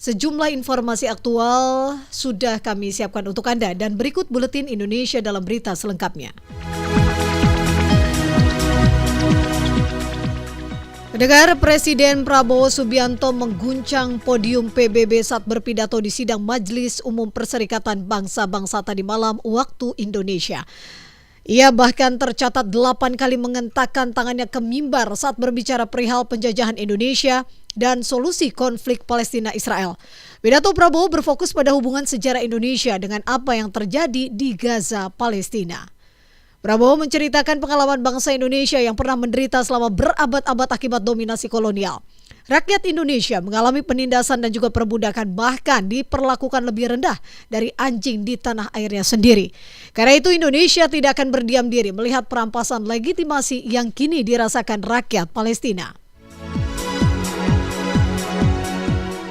Sejumlah informasi aktual sudah kami siapkan untuk Anda dan berikut Buletin Indonesia dalam berita selengkapnya. Pendengar, Presiden Prabowo Subianto mengguncang podium PBB saat berpidato di sidang Majelis Umum Perserikatan Bangsa-Bangsa tadi malam waktu Indonesia. Ia bahkan tercatat 8 kali mengentakkan tangannya ke mimbar saat berbicara perihal penjajahan Indonesia dan solusi konflik Palestina-Israel. Pidato Prabowo berfokus pada hubungan sejarah Indonesia dengan apa yang terjadi di Gaza, Palestina. Prabowo menceritakan pengalaman bangsa Indonesia yang pernah menderita selama berabad-abad akibat dominasi kolonial. Rakyat Indonesia mengalami penindasan dan juga perbudakan, bahkan diperlakukan lebih rendah dari anjing di tanah airnya sendiri. Karena itu Indonesia tidak akan berdiam diri melihat perampasan legitimasi yang kini dirasakan rakyat Palestina.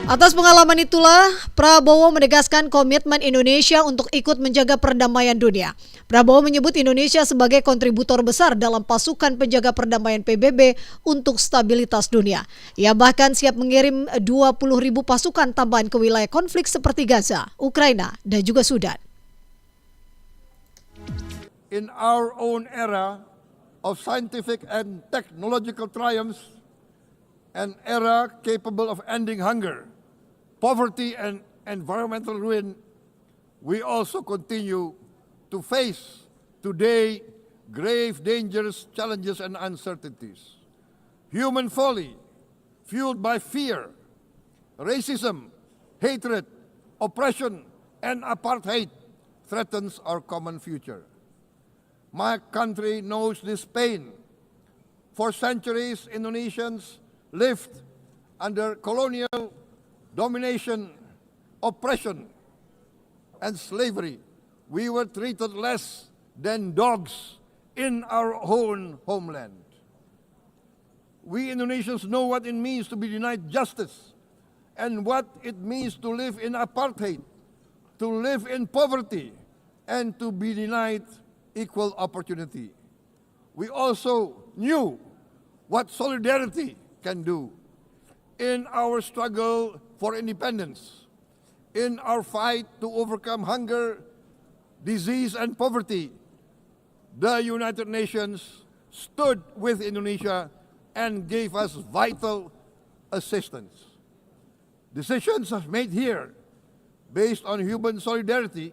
Atas pengalaman itulah, Prabowo menegaskan komitmen Indonesia untuk ikut menjaga perdamaian dunia. Prabowo menyebut Indonesia sebagai kontributor besar dalam pasukan penjaga perdamaian PBB untuk stabilitas dunia. Ia bahkan siap mengirim 20.000 pasukan tambahan ke wilayah konflik seperti Gaza, Ukraina, dan juga Sudan. In our own era of scientific and technological triumphs, an era capable of ending hunger, poverty and environmental ruin, we also continue to face today grave dangers, challenges, and uncertainties. Human folly, fueled by fear, racism, hatred, oppression, and apartheid, threatens our common future. My country knows this pain. For centuries, Indonesians lived under colonial domination, oppression, and slavery. We were treated less than dogs in our own homeland. We Indonesians know what it means to be denied justice and what it means to live in apartheid, to live in poverty, and to be denied equal opportunity. We also knew what solidarity can do. In our struggle for independence, in our fight to overcome hunger, disease, and poverty, the United Nations stood with Indonesia and gave us vital assistance. Decisions made here based on human solidarity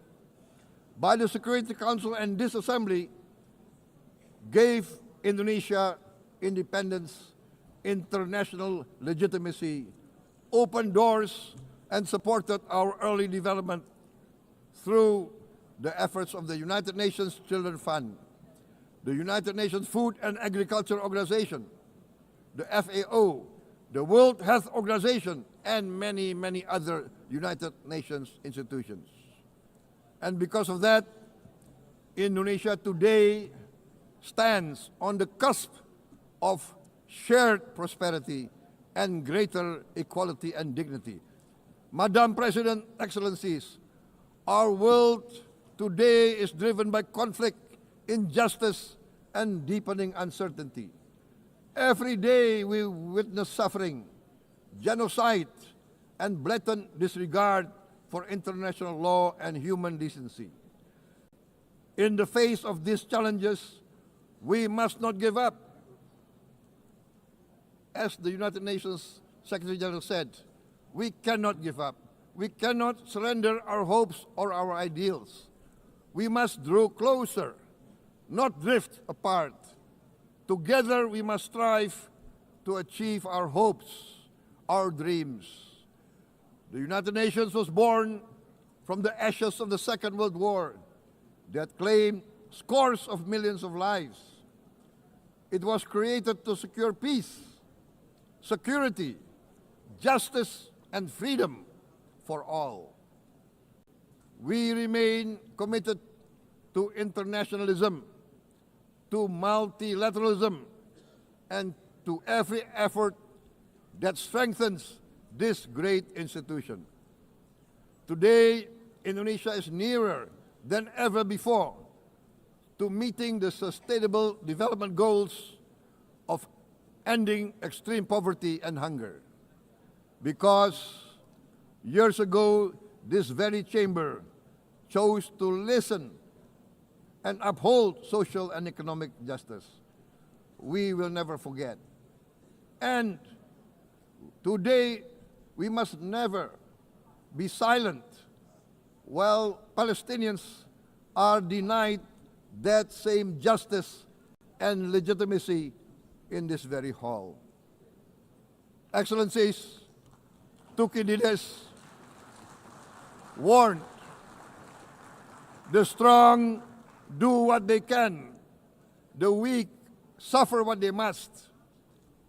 by the Security Council and this Assembly gave Indonesia independence, international legitimacy, opened doors, and supported our early development through the efforts of the United Nations Children Fund, the United Nations Food and Agriculture Organization, the FAO, the World Health Organization, and many, many other United Nations institutions. And because of that, Indonesia today stands on the cusp of shared prosperity and greater equality and dignity. Madam President, Excellencies, our world today is driven by conflict, injustice, and deepening uncertainty. Every day we witness suffering, genocide, and blatant disregard for international law and human decency. In the face of these challenges, we must not give up. As the United Nations Secretary General said, we cannot give up. We cannot surrender our hopes or our ideals. We must draw closer, not drift apart. Together we must strive to achieve our hopes, our dreams. The United Nations was born from the ashes of the Second World War that claimed scores of millions of lives. It was created to secure peace, security, justice, and freedom for all. We remain committed to internationalism, to multilateralism, and to every effort that strengthens this great institution. Today, Indonesia is nearer than ever before to meeting the sustainable development goals of ending extreme poverty and hunger. because years ago, this very chamber chose to listen and uphold social and economic justice. We will never forget. And today, we must never be silent while Palestinians are denied that same justice and legitimacy in this very hall. Excellencies, Thucydides warned, the strong do what they can, the weak suffer what they must.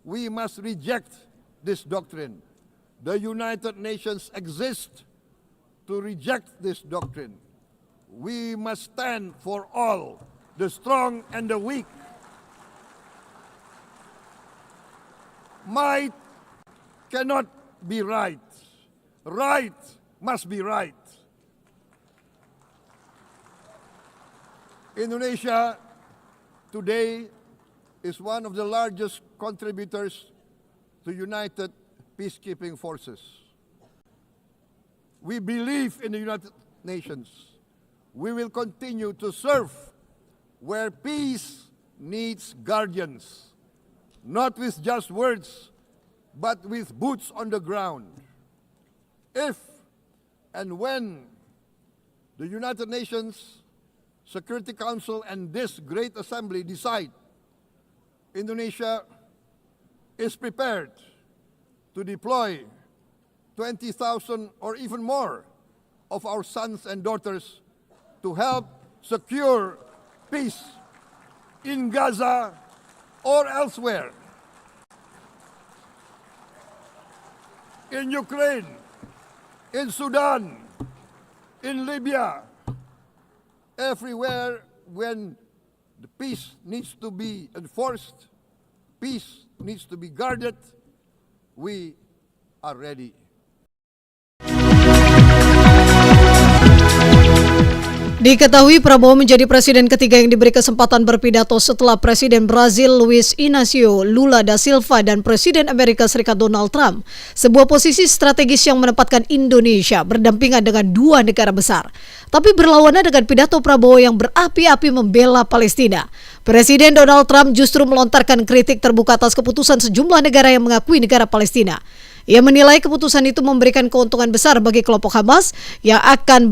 We must reject this doctrine. The United Nations exist to reject this doctrine. We must stand for all, the strong and the weak. Might cannot be right. Right must be right. Indonesia today is one of the largest contributors to United Peacekeeping Forces. We believe in the United Nations. We will continue to serve where peace needs guardians, not with just words, but with boots on the ground. If and when the United Nations Security Council and this great assembly decide Indonesia is prepared to deploy 20,000 or even more of our sons and daughters to help secure peace in Gaza or elsewhere, in Ukraine, in Sudan, in Libya, everywhere when the peace needs to be enforced, peace needs to be guarded, we are ready. Diketahui Prabowo menjadi presiden ketiga yang diberi kesempatan berpidato setelah Presiden Brazil Luiz Inácio Lula da Silva dan Presiden Amerika Serikat Donald Trump. Sebuah posisi strategis yang menempatkan Indonesia berdampingan dengan dua negara besar. Tapi berlawanan dengan pidato Prabowo yang berapi-api membela Palestina. Presiden Donald Trump justru melontarkan kritik terbuka atas keputusan sejumlah negara yang mengakui negara Palestina. Ia menilai keputusan itu memberikan keuntungan besar bagi kelompok Hamas yang akan